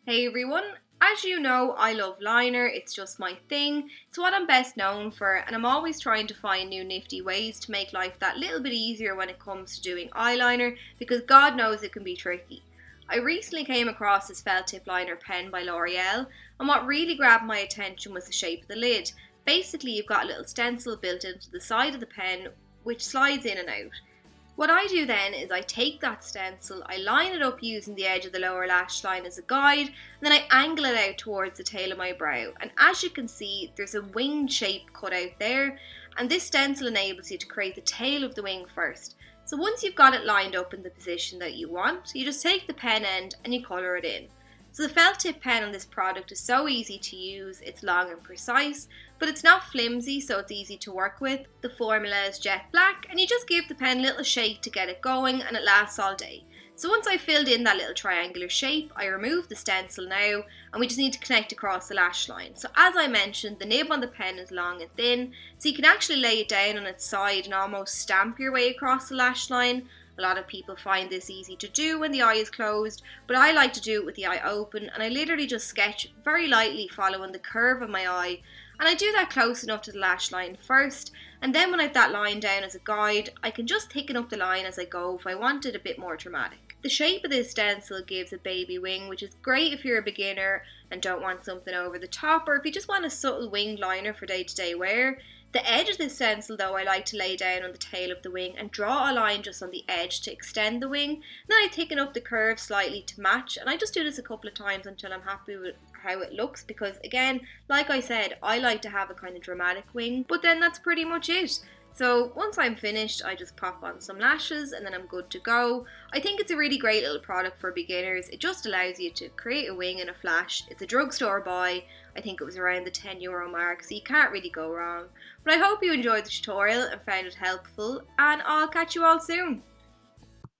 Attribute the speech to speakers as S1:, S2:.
S1: Hey everyone, as you know, I love liner, it's just my thing, it's what I'm best known for, and I'm always trying to find new nifty ways to make life that little bit easier when it comes to doing eyeliner, because God knows it can be tricky. I recently came across this felt tip liner pen by L'Oreal, and what really grabbed my attention was the shape of the lid. Basically, you've got a little stencil built into the side of the pen, which slides in and out. What I do then is I take that stencil, I line it up using the edge of the lower lash line as a guide, and then I angle it out towards the tail of my brow. And as you can see, there's a wing shape cut out there, and this stencil enables you to create the tail of the wing first. So once you've got it lined up in the position that you want, you just take the pen end and you colour it in. So the felt tip pen on this product is so easy to use, it's long and precise, but it's not flimsy, so it's easy to work with. The formula is jet black, and you just give the pen a little shake to get it going, and it lasts all day. So once I've filled in that little triangular shape, I remove the stencil now, and we just need to connect across the lash line. So as I mentioned, the nib on the pen is long and thin, so you can actually lay it down on its side and almost stamp your way across the lash line. A lot of people find this easy to do when the eye is closed, but I like to do it with the eye open, and I literally just sketch very lightly following the curve of my eye, and I do that close enough to the lash line first, and then when I've that line down as a guide, I can just thicken up the line as I go if I want it a bit more dramatic. The shape of this stencil gives a baby wing, which is great if you're a beginner and don't want something over the top, or if you just want a subtle winged liner for day-to-day wear. The edge of this stencil though I like to lay down on the tail of the wing and draw a line just on the edge to extend the wing. Then I thicken up the curve slightly to match, and I just do this a couple of times until I'm happy with how it looks, because again, like I said, I like to have a kind of dramatic wing, but then that's pretty much it. So once I'm finished, I just pop on some lashes and then I'm good to go. I think it's a really great little product for beginners. It just allows you to create a wing in a flash. It's a drugstore buy. I think it was around the €10 mark, so you can't really go wrong. But I hope you enjoyed the tutorial and found it helpful, and I'll catch you all soon.